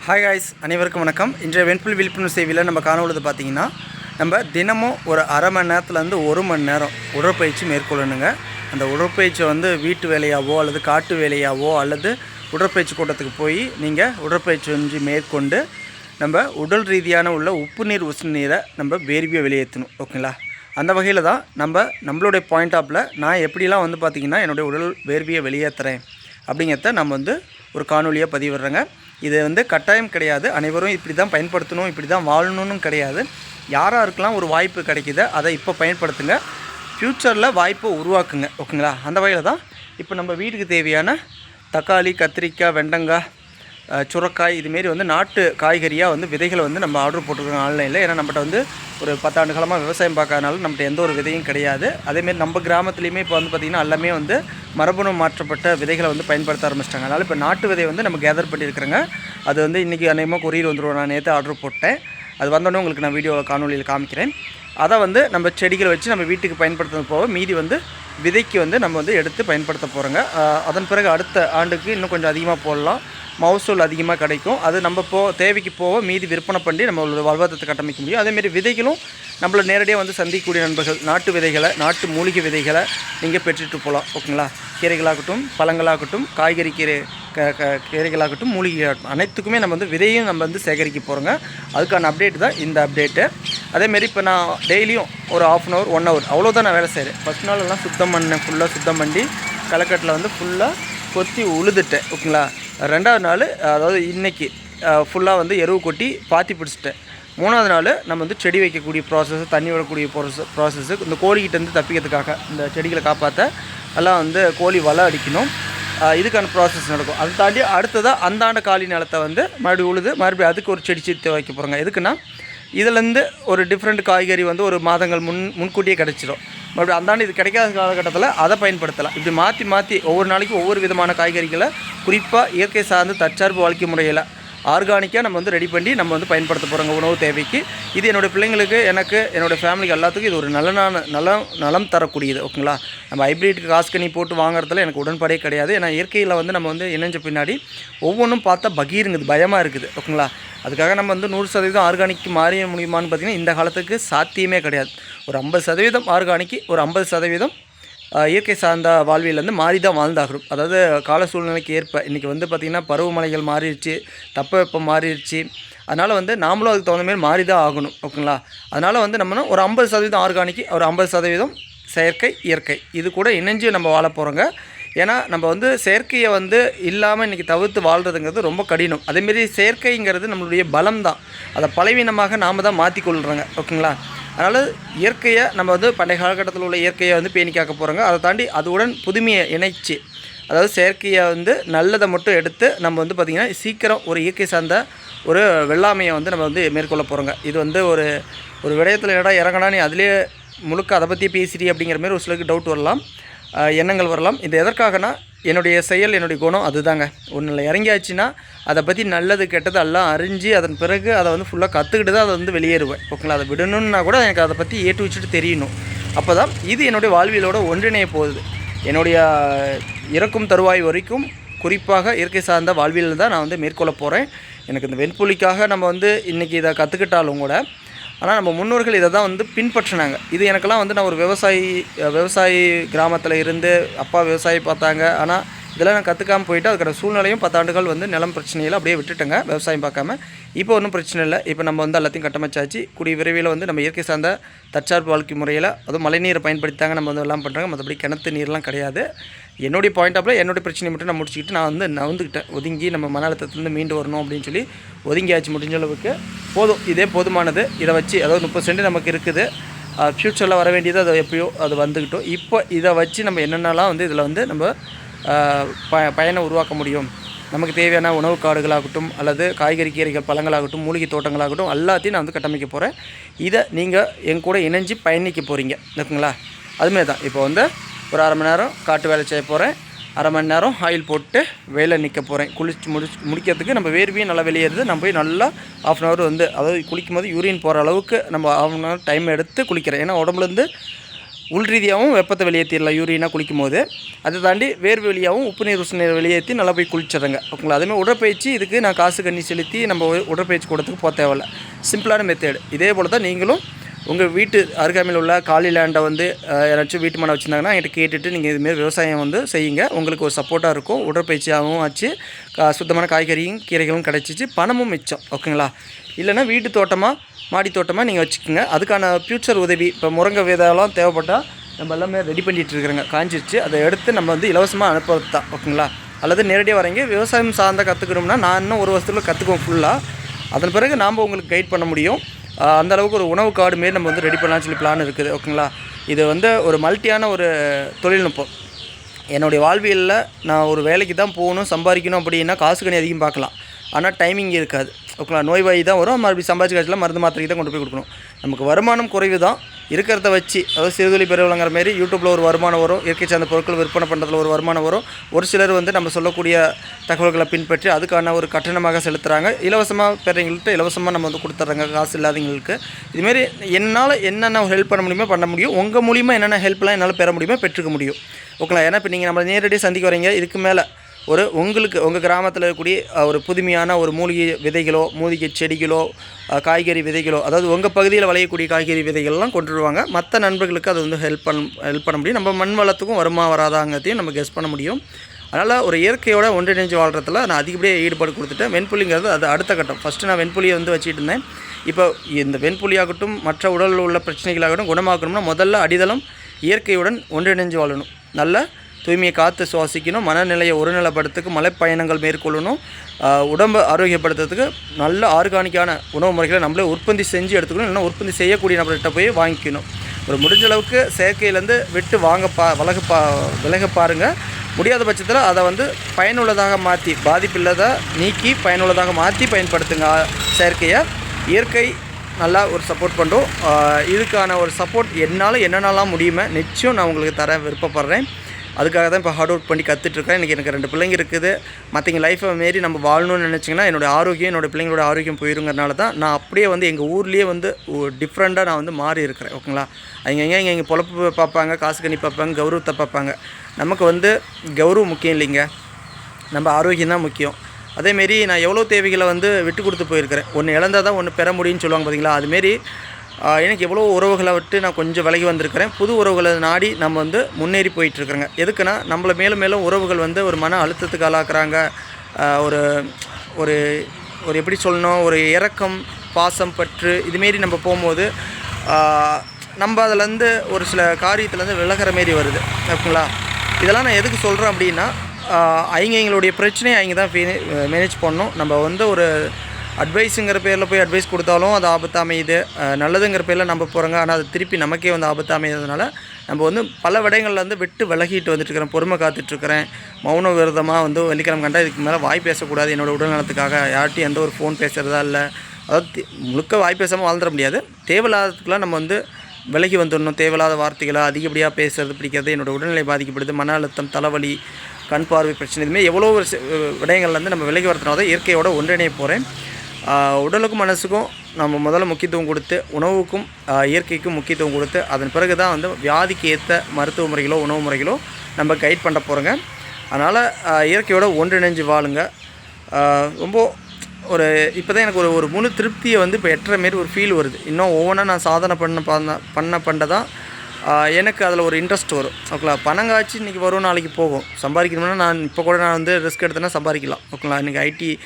Hi guys, அனைவருக்கும் வணக்கம். இன்றைய வெண்புல் விழிப்புணர்வு சேவையில் நம்ம காணொழுது பார்த்திங்கன்னா, நம்ம தினமும் ஒரு அரை மணி நேரத்துலேருந்து 1 மணி நேரம் உடற்பயிற்சி மேற்கொள்ளணுங்க. அந்த உடற்பயிற்சியை வீட்டு வேலையாவோ அல்லது காட்டு வேலையாவோ அல்லது உடற்பயிற்சி கூட்டத்துக்கு போய் நீங்கள் உடற்பயிற்சி செஞ்சு மேற்கொண்டு நம்ம உடல் ரீதியான உள்ள உப்பு நீர் உஷ்ண நீரை நம்ம வேர்வியை வெளியேற்றணும். ஓகேங்களா? அந்த வகையில் தான் நம்மளுடைய பாயிண்ட் ஆஃபில் நான் எப்படிலாம் பார்த்திங்கன்னா என்னுடைய உடல் வேர்வியை வெளியேற்றுறேன் அப்படிங்கிறத நம்ம ஒரு காணொலியாக பதிவிடுறேங்க. இது கட்டாயம் கிடையாது. அனைவரும் இப்படி தான் பயன்படுத்தணும், இப்படி தான் வாழணும்னு கிடையாது. யாராருக்கெல்லாம் ஒரு வாய்ப்பு கிடைக்குது அதை இப்போ பயன்படுத்துங்க. ஃப்யூச்சரில் வாய்ப்பை உருவாக்குங்க. ஓகேங்களா? அந்த வகையில் தான் இப்போ நம்ம வீட்டுக்கு தேவையான தக்காளி, கத்திரிக்காய், வெண்டங்காய், சுரக்காய் இதுமாரி நாட்டு காய்கறியாக விதைகளை நம்ம ஆர்டர் போட்டிருக்கோம் ஆன்லைனில். ஏன்னா நம்மகிட்ட ஒரு 10 ஆண்டு காலமாக விவசாயம் பார்க்கறதுனால நம்மகிட்ட எந்த ஒரு விதையும் கிடையாது. அதேமாரி நம்ம கிராமத்துலேயுமே இப்போ பார்த்திங்கன்னா எல்லாமே மரபணு மாற்றப்பட்ட விதைகளை பயன்படுத்த ஆரம்பிச்சிட்டாங்க. அதனால் இப்போ நாட்டு விதை நம்ம கேதர் பண்ணியிருக்கிறேங்க. அது இன்றைக்கி அநேகமாக கொரியர் வந்துடும். நான் நேற்று ஆர்டர் போட்டேன். அது வந்தோடனே உங்களுக்கு நான் வீடியோ காணொலியில் காமிக்கிறேன். அதை நம்ம செடிகளை வச்சு நம்ம வீட்டுக்கு பயன்படுத்துறது போக மீதி விதைக்கு நம்ம எடுத்து பயன்படுத்த போகிறோங்க. அதன் பிறகு அடுத்த ஆண்டுக்கு இன்னும் கொஞ்சம் அதிகமாக போடலாம். மகசூல் அதிகமாக கிடைக்கும். அது நம்ம தேவைக்கு போக மீதி விற்பனை பண்ணி நம்மளோட வாழ்வாதாரத்தை கட்டமைக்க முடியும். அதேமாரி விதைகளும் நம்மளை நேரடியாக சந்திக்கக்கூடிய நண்பர்கள் நாட்டு விதைகளை, நாட்டு மூலிகை விதைகளை நீங்கள் பெற்றுட்டு போகலாம். ஓகேங்களா? கீரைகளாகட்டும், பழங்களாகட்டும், காய்கறி கீரைகளாகட்டும், மூலிகையாகட்டும், அனைத்துக்குமே நம்ம விதையும் நம்ம சேகரிக்க போகிறோங்க. அதுக்கான அப்டேட் தான் இந்த அப்டேட்டு. அதேமாரி இப்போ நான் டெய்லியும் ஒரு 1/2 hour 1 hour அவ்வளோதான் நான் வேலை செய்கிறேன். ஃபஸ்ட் நாளெல்லாம் சுத்தம் பண்ணேன். ஃபுல்லாக சுத்தம் பண்ணி களக்கட்டில் ஃபுல்லாக கொத்தி உழுதுட்டேன். ஓகேங்களா? 2வது நாள், அதாவது இன்றைக்கி ஃபுல்லாக எருவு கொட்டி பாத்தி பிடிச்சிட்டேன். 3வது நாள் நம்ம செடி வைக்கக்கூடிய ப்ராசஸ், தண்ணி விடக்கூடிய ப்ராசஸ்ஸு, இந்த கோழிக்கிட்டேருந்து தப்பிக்கிறதுக்காக இந்த செடிகளை காப்பாற்ற எல்லாம் கோழி வலை அடிக்கணும். இதுக்கான ப்ராசஸ் நடக்கும். அதை தாண்டி அடுத்ததாக அந்தாண்ட காலி நிலத்தை மறுபடியும் உழுது மறுபடியும் அதுக்கு ஒரு செடி வைக்க போகிறோங்க. எதுக்குன்னா இதிலேருந்து ஒரு டிஃப்ரெண்ட் காய்கறி ஒரு மாதங்கள் முன்கூட்டியே கிடச்சிடும். மறுபடியும் அந்தாண்டு இது கிடைக்காத காலகட்டத்தில் அதை பயன்படுத்தலாம். இப்படி மாற்றி ஒவ்வொரு நாளைக்கும் ஒவ்வொரு விதமான காய்கறிகளை குறிப்பாக இயற்கை சார்ந்து தற்சார்பு வாழ்க்கை முறையில் ஆர்கானிக்காக நம்ம ரெடி பண்ணி நம்ம பயன்படுத்த போகிறோங்க உணவு தேவைக்கு. இது என்னோடய பிள்ளைங்களுக்கு, எனக்கு, என்னோடய ஃபேமிலிக்கு எல்லாத்துக்கும் இது ஒரு நலம் தரக்கூடியது. ஓகேங்களா? நம்ம ஹைப்ரிட்டுக்கு காசு கனி போட்டு வாங்குறதுல எனக்கு உடன்பாடே கிடையாது. ஏன்னா இயற்கையில் நம்ம இணைஞ்ச பின்னாடி ஒவ்வொன்றும் பார்த்தா பகீருங்குது, பயமாக இருக்குது. ஓகேங்களா? அதுக்காக நம்ம 100% ஆர்கானிக்கு மாறிய முடியுமான்னு பார்த்திங்கன்னா இந்த காலத்துக்கு சாத்தியமே கிடையாது. ஒரு 50% ஆர்கானிக்கு, ஒரு 50% இயற்கை சார்ந்த வாழ்வியல் மாறி தான் வாழ்ந்தாகணும். அதாவது கால சூழ்நிலைக்கு ஏற்ப இன்றைக்கி பார்த்திங்கன்னா பருவமழைகள் மாறிடுச்சு, தட்பவெப்பம் மாறிடுச்சு. அதனால் நாமளும் அதுக்கு தகுந்த மாதிரி மாறி தான் ஆகணும். ஓகேங்களா? அதனால் நம்ம ஒரு 50% ஆர்கானிக்கு, ஒரு 50% செயற்கை, இயற்கை இது கூட இணைஞ்சு நம்ம வாழ போகிறோங்க. ஏன்னா நம்ம செயற்கையை இல்லாமல் இன்றைக்கி தவிர்த்து வாழ்கிறதுங்கிறது ரொம்ப கடினம். அதேமாரி செயற்கைங்கிறது நம்மளுடைய பலம் தான். அதை பலவீனமாக நாம் தான் மாற்றிக்கொள்கிறோங்க. ஓகேங்களா? அதனால் இயற்கையை நம்ம பண்டைய காலகட்டத்தில் உள்ள இயற்கையை பேணி காக்க போகிறோங்க. அதை தாண்டி அதுவுடன் புதுமையை இணைச்சி, அதாவது செயற்கையை நல்லதை மட்டும் எடுத்து நம்ம பார்த்திங்கன்னா சீக்கிரம் ஒரு இயற்கை சார்ந்த ஒரு வெள்ளாமையை நம்ம மேற்கொள்ள போகிறோங்க. இது ஒரு விடயத்தில் இறங்கினா நீ அதிலே முழுக்க அதை பற்றியே பேசிட்டு அப்படிங்கிற மாதிரி ஒரு சிலருக்கு டவுட் வரலாம், எண்ணங்கள் வரலாம். இது எதற்காகனா என்னுடைய செயல், என்னுடைய குணம் அதுதாங்க. ஒன்றில் இறங்கியாச்சுன்னா அதை பற்றி நல்லது கெட்டது எல்லாம் அறிஞ்சு அதன் பிறகு அதை ஃபுல்லாக கற்றுக்கிட்டு தான் அதை வெளியேறுவேன். ஓகேங்களா? அதை விடணுன்னா கூட எனக்கு அதை பற்றி ஏற்று வச்சுட்டு தெரியணும். அப்போ தான் இது என்னுடைய வாழ்வியலோட ஒன்றிணைய போகுது. என்னுடைய இறக்கும் தருவாய் வரைக்கும் குறிப்பாக இயற்கை சார்ந்த வாழ்வியல் தான் நான் மேற்கொள்ள போகிறேன். எனக்கு இந்த வெண்புலிக்காக நம்ம இன்றைக்கி இதை கற்றுக்கிட்டாலும் கூட, ஆனால் நம்ம முன்னோர்கள் இதை தான் பின்பற்றினாங்க. இது எனக்கெல்லாம் நான் ஒரு விவசாயி கிராமத்தில் இருந்து அப்பா விவசாயி பார்த்தாங்க. ஆனால் இதெல்லாம் நான் கற்றுக்காமல் போயிட்டு அதுக்கான சூழ்நிலையும் 10 ஆண்டுகள் நிலம் பிரச்சனையில் அப்படியே விட்டுட்டேங்க, விவசாயம் பார்க்காம. இப்போ ஒன்றும் பிரச்சனை இல்லை. இப்போ நம்ம எல்லாத்தையும் கட்டமைச்சாச்சு. கூடிய விரைவில் நம்ம இயற்கை சார்ந்த தற்சார்பு வாழ்க்கை முறையில் அதுவும் மழைநீரை பயன்படுத்தாங்க நம்ம எல்லாம் பண்ணுறாங்க. மற்றபடி கிணத்து நீர்லாம் கிடையாது. என்னுடைய பாயிண்ட் ஆஃபில் என்னுடைய பிரச்சனையை மட்டும் நான் முடிச்சுக்கிட்டு நான் நவுந்துக்கிட்டேன். ஒதுங்கி நம்ம மன அழுத்தத்துலேருந்து மீண்டு வரணும் அப்படின்னு சொல்லி ஒதுங்கியாச்சு. முடிஞ்ச அளவுக்கு போதும், இதே போதுமானது. இதை வச்சு அதாவது 30 சென்ட் நமக்கு இருக்குது. ஃப்யூச்சரில் வர வேண்டியது அது எப்பயோ அது வந்துக்கிட்டோம். இப்போ இதை வச்சு நம்ம என்னென்னலாம் இதில் நம்ம பயனை உருவாக்க முடியும், நமக்கு தேவையான உணவு காடுகளாகட்டும் அல்லது காய்கறி கீரைகள் பழங்களாகட்டும் மூலிகை தோட்டங்களாகட்டும் எல்லாத்தையும் நான் கட்டமைக்க போகிறேன். இதை நீங்கள் என் கூட இணைஞ்சு பயணிக்க போகிறீங்க. ஓகேங்களா? அதுமாரி தான் இப்போ ஒரு அரை மணி நேரம் காட்டு வேலை செய்ய போகிறேன். அரை மணி நேரம் ஆயில் போட்டு வேலை நிற்க போகிறேன். முடிக்கிறதுக்கு நம்ம வேர்வையும் நல்லா வெளியேறுது. நம்ம போய் நல்லா 1/2 hour அதாவது குளிக்கும் போது யூரின் போகிற அளவுக்கு நம்ம 1/2 hour டைம் எடுத்து குளிக்கிறேன். ஏன்னா உடம்புலேருந்து உள் ரீதியாகவும் வெப்பத்தை வெளியேற்றிடலாம் யூரினாக குளிக்கும் போது. அதை தாண்டி வேர்வை வழியாகவும் உப்பு நீர் உஷ்ண நீர் வெளியேற்றி நல்லா போய் குளிச்சிடுறேங்க. ஓகேங்களா. அதேமாதிரி உடற்பயிற்சி இதுக்கு நான் காசு கண்ணி செலுத்தி நம்ம உடற்பயிற்சி கூடத்துக்கு போக தேவையில்ல. சிம்பிளான மெத்தேடு. இதே போல் தான் நீங்களும் உங்கள் வீட்டு அருகாமையில் உள்ள காலி லேண்டை வந்து யாராச்சும் வீட்டு மனை வச்சுருந்தாங்கன்னா என்கிட்ட கேட்டுட்டு நீங்கள் இதுமாரி விவசாயம் வந்து செய்யுங்க. உங்களுக்கு ஒரு சப்போர்ட்டாக இருக்கும். உடற்பயிற்சியாகவும் ஆச்சு, சுத்தமான காய்கறியும் கீரைகளும் கிடச்சிச்சு, பணமும் மிச்சம். ஓகேங்களா. இல்லைனா வீட்டு தோட்டமாக மாடி தோட்டமாக நீங்கள் வச்சுக்கோங்க. அதுக்கான ஃப்யூச்சர் உதவி இப்போ முருங்கை விதையெல்லாம் தேவைப்பட்டால் நம்ம எல்லாமே ரெடி பண்ணிகிட்டு இருக்கிறோங்க. காஞ்சிருச்சு, அதை எடுத்து நம்ம வந்து இலவசமாக அனுப்புறது தான். ஓகேங்களா. அல்லது நேரடியாக வரீங்க விவசாயம் சார்ந்த கற்றுக்கணும்னா நான் இன்னும் ஒரு வருஷத்தில் கற்றுக்குவோம் ஃபுல்லாக. அதன் பிறகு நாம் உங்களுக்கு கைட் பண்ண முடியும். அந்தளவுக்கு ஒரு உணவு கார்டு மாரி நம்ம வந்து ரெடி பண்ணலாம்னு சொல்லி பிளான் இருக்குது. ஓகேங்களா. இது வந்து ஒரு மல்ட்டியான ஒரு தொழில்நுட்பம். என்னுடைய வாழ்வியலில் நான் ஒரு வேலைக்கு தான் போகணும் சம்பாதிக்கணும் அப்படின்னா காசு கணி அதிகம் பார்க்கலாம், ஆனால் டைமிங் இருக்காது. ஓகேங்களா. நோய்வாய் தான் வரும், மறுபடியும் சம்பாதிச்சு காய்ச்சலாம் மருந்து மாத்திரைக்கு தான் கொண்டு போய் கொடுக்கணும். நமக்கு வருமானம் குறைவு தான், இருக்கிறத வச்சு அதாவது சிறுதொழில் பெருவளங்கிற மாரி யூடியூப்பில் ஒரு வருமானம் வரும், இயற்கை சார்ந்த பொருட்கள் விற்பனை பண்ணுறதுல ஒரு வருமானம் வரும். ஒரு சிலர் வந்து நம்ம சொல்லக்கூடிய தகவல்களை பின்பற்றி அதுக்கான ஒரு கட்டணமாக செலுத்துகிறாங்க. இலவசமாக பெறவங்கள்ட்ட இலவசமாக நம்ம வந்து கொடுத்துட்றாங்க காசு இல்லாதவங்களுக்கு. இதுமாரி என்னால் என்னென்ன ஹெல்ப் பண்ண முடியுமோ பண்ண முடியும். உங்கள் மூலிமா என்னென்ன ஹெல்ப்லாம் என்னால் பெற முடியுமோ பெற்றுக்க முடியும். ஓகேங்களா. ஏன்னா இப்போ நீங்கள் நம்மளை நேரடியாக சந்திக்க வரீங்க, இதுக்கு மேலே ஒரு உங்களுக்கு உங்கள் கிராமத்தில் இருக்கக்கூடிய ஒரு புதுமையான ஒரு மூலிகை விதைகளோ மூலிகை செடிகளோ காய்கறி விதைகளோ அதாவது உங்கள் பகுதியில் விளையக்கூடிய காய்கறி விதைகள்லாம் கொண்டு வருவாங்க. மற்ற நண்பர்களுக்கு அது வந்து ஹெல்ப் பண்ண முடியும். நம்ம மண் வளத்துக்கும் வருமா வராதாங்கிறதையும் நம்ம கெஸ் பண்ண முடியும். அதனால் ஒரு இயற்கையோட ஒன்றிணைஞ்சு வாழ்கிறதுல நான் அதிகப்படியாக ஈடுபாடு கொடுத்துட்டேன். வெண்புலிங்கிறது அது அடுத்த கட்டம். ஃபஸ்ட்டு நான் வெண்புலியை வந்து வச்சுட்டு இருந்தேன். இப்போ இந்த வெண்புலியாகட்டும் மற்ற உடலில் உள்ள பிரச்சனைகளாகட்டும் குணமாக்கணும்னா முதல்ல அடித்தளம் இயற்கையுடன் ஒன்றிணைஞ்சு வாழணும். நல்ல தூய்மையை காற்று சுவாசிக்கணும், மனநிலையை ஒருநிலைப்படுத்துக்கு மலைப்பயணங்கள் மேற்கொள்ளணும், உடம்பை ஆரோக்கியப்படுத்துறதுக்கு நல்ல ஆர்கானிக்கான உணவு முறைகளை நம்மளே உற்பத்தி செஞ்சு எடுத்துக்கணும். இல்லைன்னா உற்பத்தி செய்யக்கூடிய நபர்கிட்ட போய் வாங்கிக்கணும். ஒரு முடிஞ்ச அளவுக்கு செயற்கையிலேருந்து விட்டு விலக பாருங்கள். முடியாத பட்சத்தில் அதை வந்து பயனுள்ளதாக மாற்றி பாதிப்பில்லதை நீக்கி பயனுள்ளதாக மாற்றி பயன்படுத்துங்க செயற்கையை. இயற்கை நல்லா ஒரு சப்போர்ட் பண்ணுறோம். இதுக்கான ஒரு சப்போர்ட் என்னால் என்னென்னலாம் முடியுமே நிச்சயம் நான் உங்களுக்கு தர விருப்பப்படுறேன். அதுக்காக தான் இப்போ ஹார்ட் ஒர்க் பண்ணி கற்றுட்ருக்கேன். இன்றைக்கி எனக்கு 2 பிள்ளைங்க இருக்குது. மற்றவங்க லைஃப்பை மாரி நம்ம வாழணும்னு நினச்சிங்கன்னா என்னோடய ஆரோக்கியம் என்னோடய பிள்ளைங்களோட ஆரோக்கியம் போயிருங்கிறனால தான் நான் அப்படியே வந்து எங்கள் ஊர்லேயே வந்து டிஃப்ரெண்ட்டாக நான் வந்து மாறி இருக்கிறேன். ஓகேங்களா. அவங்க இங்கே பொழப்பு பார்ப்பாங்க, காசு கண்ணி பார்ப்பாங்க, கௌரவத்தை பார்ப்பாங்க. நமக்கு வந்து கௌரவம் முக்கியம் இல்லைங்க, நம்ம ஆரோக்கியம் தான் முக்கியம். அதேமாரி நான் எவ்வளோ தேவைகளை வந்து விட்டு கொடுத்து போயிருக்கிறேன். ஒன்று இழந்தால் தான் ஒன்று பெற முடியும்னு சொல்லுவாங்க பார்த்தீங்களா. அதுமாரி எனக்கு எவ்வளோ உறவுகளை விட்டு நான் கொஞ்சம் விலகி வந்திருக்கிறேன். புது உறவுகளை நாடி நம்ம வந்து முன்னேறி போயிட்டுருக்குறேங்க. எதுக்குன்னா நம்மளை மேலும் மேலும் உறவுகள் வந்து ஒரு மன அழுத்தத்துக்கு ஆளாக்குறாங்க. ஒரு ஒரு ஒரு எப்படி சொல்லணும், ஒரு இரக்கம் பாசம் பற்று இதுமாரி நம்ம போகும்போது நம்ம அதிலேருந்து ஒரு சில காரியத்துலேருந்து விலகிற மாரி வருது. ஓகேங்களா. இதெல்லாம் நான் எதுக்கு சொல்கிறேன் அப்படின்னா எங்களுடைய பிரச்சனையை அவங்க தான் மேனேஜ் பண்ணணும். நம்ம வந்து ஒரு அட்வைஸுங்கிற பேரில் போய் அட்வைஸ் கொடுத்தாலும் அது ஆபத்து அமையுது. நல்லதுங்கிற பேரில் நம்ம போகிறோங்க, ஆனால் அது திருப்பி நமக்கே வந்து ஆபத்து அமைகிறதுனால நம்ம வந்து பல விடயங்களில் வந்து விட்டு விலகிட்டு வந்துட்டுருக்கிறேன். பொறுமை காத்துட்ருக்கிறேன். மௌன விரதமாக வந்து வெள்ளிக்கிழமை கண்டா இதுக்கு மேலே வாய் பேசக்கூடாது. என்னோடய உடல்நலத்துக்காக யார்ட்டையும் எந்த ஒரு ஃபோன் பேசுகிறதா இல்லை. அதாவது முழுக்க வாய் பேசாமல் வாழ்ந்துட முடியாது. தேவையில்லாததுக்கெலாம் நம்ம வந்து விலகி வந்துடணும். தேவையில்லாத வார்த்தைகளை அதிகப்படியாக பேசுகிறது பிடிக்கிறது. என்னோடய உடல்நிலை பாதிக்கப்படுது. மன அழுத்தம், தலைவலி, கண் பார்வை பிரச்சனை இதுமாதிரி எவ்வளோ விடயங்கள்லேருந்து நம்ம விலகி வரதுனால தான் இயற்கையோட ஒன்றிணைய போகிறேன். உடலுக்கும் மனசுக்கும் நம்ம முதல்ல முக்கியத்துவம் கொடுத்து உணவுக்கும் இயற்கைக்கும் முக்கியத்துவம் கொடுத்து அதன் பிறகு தான் வந்து வியாதிக்கு ஏற்ற மருத்துவ முறைகளோ உணவு முறைகளோ நம்ம கைட் பண்ண போகிறோங்க. அதனால் இயற்கையோட ஒன்றிணைஞ்சு வாழுங்க. ரொம்ப ஒரு இப்போ தான் எனக்கு ஒரு முழு திருப்தியை வந்து இப்போ எட்டுற மாரி ஒரு ஃபீல் வருது. இன்னும் ஒவ்வொன்றா நான் சாதனை பண்ண தான் எனக்கு அதில் ஒரு இன்ட்ரெஸ்ட் வரும். ஓகேங்களா. பணங்காய்ச்சி இன்றைக்கி வரும், நாளைக்கு போகும். சம்பாதிக்கணும்னா நான் இப்போ கூட நான் வந்து ரிஸ்க் எடுத்தேன்னா சம்பாதிக்கலாம். ஓகேங்களா. இன்றைக்கி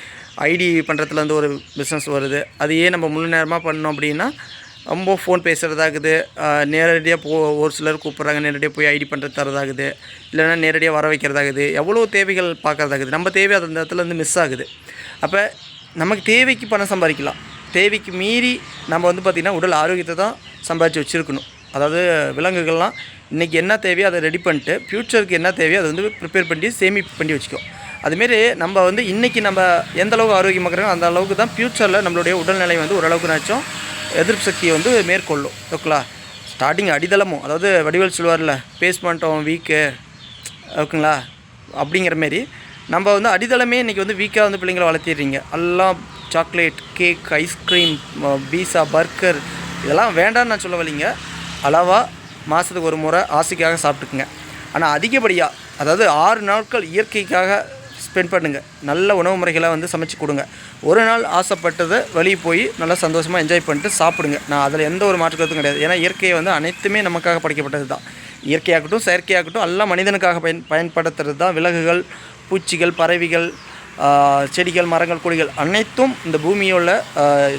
ஐடி பண்ணுறதுல வந்து ஒரு பிஸ்னஸ் வருது. அதையே நம்ம முழு நேரமாக பண்ணோம் அப்படின்னா ரொம்ப ஃபோன் பேசுகிறதாகுது. நேரடியாக ஒரு சிலர் கூப்பிட்றாங்க, நேரடியாக போய் ஐடி பண்ணுறது தரதாகுது. இல்லைன்னா நேரடியாக வர வைக்கிறதாகுது. எவ்வளோ தேவைகள் பார்க்குறதாகுது. நம்ம தேவை அந்த இடத்துல வந்து மிஸ் ஆகுது. அப்போ நமக்கு தேவைக்கு பணம் சம்பாதிக்கலாம். தேவைக்கு மீறி நம்ம வந்து பார்த்திங்கன்னா உடல் ஆரோக்கியத்தை தான் சம்பாதிச்சு வச்சுருக்கணும். அதாவது விலங்குகள்லாம் இன்றைக்கி என்ன தேவையோ அதை ரெடி பண்ணிட்டு ஃப்யூச்சருக்கு என்ன தேவையோ அதை வந்து ப்ரிப்பேர் பண்ணி சேமிப்பு பண்ணி வச்சுக்கோ. அதுமாரி நம்ம வந்து இன்றைக்கி நம்ம எந்த அளவுக்கு ஆரோக்கியமாக இருக்கிறோம் அந்த அளவுக்கு தான் ஃப்யூச்சரில் நம்மளுடைய உடல்நிலை வந்து ஓரளவுக்கு நாச்சும் எதிர்ப்பு சக்தியை வந்து மேற்கொள்ளும். ஓகேங்களா. ஸ்டார்டிங் அடித்தளமும் அதாவது வடிவேல் சொல்லுவார்ல பேஸ்மெண்ட்டும் வீக்கு ஓகேங்களா அப்படிங்கிற மாரி நம்ம வந்து அடித்தளமே இன்றைக்கி வந்து வீக்காக வந்து பிள்ளைங்களை வளர்த்திடுறீங்க. எல்லாம் சாக்லேட், கேக், ஐஸ்கிரீம், பீஸா, பர்கர் இதெல்லாம் வேண்டான்னு நான் சொல்ல வரலைங்க. அளவாக மாதத்துக்கு ஒரு முறை ஆசைக்காக சாப்பிட்டுக்குங்க. ஆனால் அதிகப்படியாக அதாவது 6 நாட்கள் இயற்கைக்காக ஸ்பெண்ட் பண்ணுங்கள். நல்ல உணவு முறைகளை வந்து சமைச்சு கொடுங்க. ஒரு நாள் ஆசைப்பட்டதை வெளியே போய் நல்லா சந்தோஷமாக என்ஜாய் பண்ணிட்டு சாப்பிடுங்க. நான் அதில் எந்த ஒரு மாற்று கருத்தும் கிடையாது. ஏன்னா இயற்கையை வந்து அனைத்துமே நமக்காக படைக்கப்பட்டது தான். இயற்கையாகட்டும் செயற்கையாகட்டும் எல்லாம் மனிதனுக்காக பயன்படுத்துறது தான். விலங்குகள், பூச்சிகள், பறவைகள், செடிகள், மரங்கள், கொடிகள் அனைத்தும் இந்த பூமியோட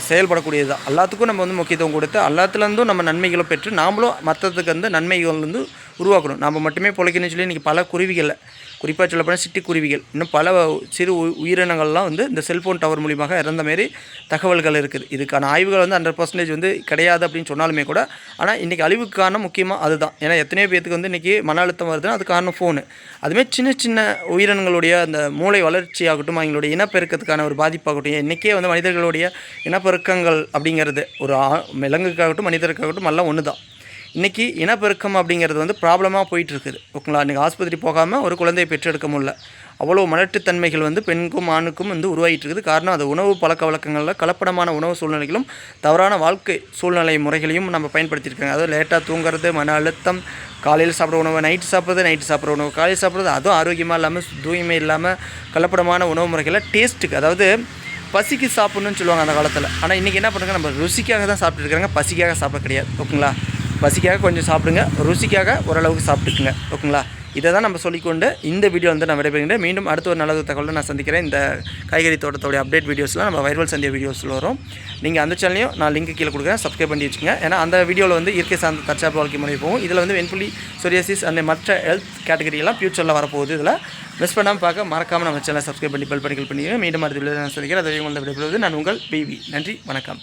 செயல்படக்கூடியது தான். எல்லாத்துக்கும் நம்ம வந்து முக்கியத்துவம் கொடுத்து எல்லாத்துலேருந்தும் நம்ம நன்மைகளை பெற்று நாமளும் மற்றதுக்கு வந்து நன்மைகள் வந்து உருவாக்கணும். நம்ம மட்டுமே பொழைக்கணும்னு சொல்லி இன்றைக்கி பல குருவிகளை, குறிப்பாக சொல்லப்போனால் சிட்டுக்குருவிகள், இன்னும் பல சிறு உயிரினங்கள்லாம் வந்து இந்த செல்ஃபோன் டவர் மூலியமாக இறந்த மாரி தகவல்கள் இருக்குது. இதுக்கான ஆய்வுகள் வந்து 100% வந்து கிடையாது அப்படின்னு சொன்னாலுமே கூட, ஆனால் இன்றைக்கி அழிவுக்கு காரணம் முக்கியமாக அதுதான். ஏன்னா எத்தனையோ பேருக்கு வந்து இன்றைக்கி மன அழுத்தம் வருதுன்னா அது காரணம் ஃபோனு. அதுமாரி சின்ன சின்ன உயிரினங்களுடைய அந்த மூளை வளர்ச்சியாகட்டும், அவங்களுடைய இனப்பெருக்கத்துக்கான ஒரு பாதிப்பாகட்டும், இன்றைக்கே வந்து மனிதர்களுடைய இனப்பெருக்கங்கள் அப்படிங்கிறது ஒரு விலங்குக்காகட்டும் மனிதருக்காகட்டும் எல்லாம் ஒன்று தான். இன்றைக்கி இனப்பெருக்கம் அப்படிங்கிறது வந்து ப்ராப்ளமாக போயிட்டுருக்குது. ஓகேங்களா? இன்றைக்கி ஆஸ்பத்திரி போகாமல் ஒரு குழந்தையை பெற்றெடுக்க முடியல. அவ்வளோ மலட்டுத்தன்மைகள் வந்து பெண்ணுக்கும் ஆணுக்கும் வந்து உருவாகிட்டு இருக்குது. காரணம் அது உணவு பழக்க வழக்கங்களில் கலப்படமான உணவு சூழ்நிலைகளும் தவறான வாழ்க்கை சூழ்நிலை முறைகளையும் நம்ம பயன்படுத்தியிருக்காங்க. அதாவது லேட்டாக தூங்குறது, மன அழுத்தம், காலையில் சாப்பிட்ற உணவு நைட்டு சாப்பிட்றது, நைட்டு சாப்பிட்ற உணவு காலையில் சாப்பிட்றது, அதுவும் ஆரோக்கியமாக இல்லாமல் தூய்மை இல்லாமல் கலப்படமான உணவு முறைகளை டேஸ்ட்டுக்கு, அதாவது பசிக்கு சாப்பிட்ணுன்னு சொல்லுவாங்க அந்த காலத்தில். ஆனால் இன்றைக்கி என்ன பண்ணுறாங்க, நம்ம ருசிக்காக தான் சாப்பிட்டுருக்காங்க, பசிக்காக சாப்பிட கிடையாது. ஓகேங்களா? பசிக்காக கொஞ்சம் சாப்பிடுங்க, ருசிக்காக ஓரளவுக்கு சாப்பிட்டுக்குங்க. ஓகேங்களா? இதை தான் நம்ம சொல்லிக்கொண்டு இந்த வீடியோ வந்து நான் விடைபெறுகிறேன். மீண்டும் அடுத்த ஒரு நல்ல தகவலை நான் சந்திக்கிறேன். இந்த காய்கறி தோட்டத்தோடைய அப்டேட் வீடியோஸ்லாம் நம்ம வைரல் சந்தியா வீடியோஸில் வரும். நீங்கள் அந்த சேனலையும் நான் லிங்க் கீழே கொடுக்குறேன், சப்ஸ்கிரைப் பண்ணி வச்சுங்க. ஏன்னா அந்த வீடியோவில் வந்து இயற்கை சார்ந்த தற்சார்பு வாழ்க்கை முறை போகும். இதில் வந்து வெண்புலி, சொரியாசிஸ் அண்ட் மற்ற ஹெல்த் கேட்டகரியெல்லாம் ஃபியூச்சரில் வரப்போகுது. இதில் மிஸ் பண்ணாமல் பார்க்க மறக்காமல் நம்ம சேனலை சப்ஸ்கிரைப் பண்ணி பெல் பண்ணி கிளிக் பண்ணிங்க. மீண்டும் அடுத்த வீடியோ நான் சந்திக்கிறேன். அதை வந்து விடைபெறுவது நான் உங்கள் பிவி. நன்றி, வணக்கம்.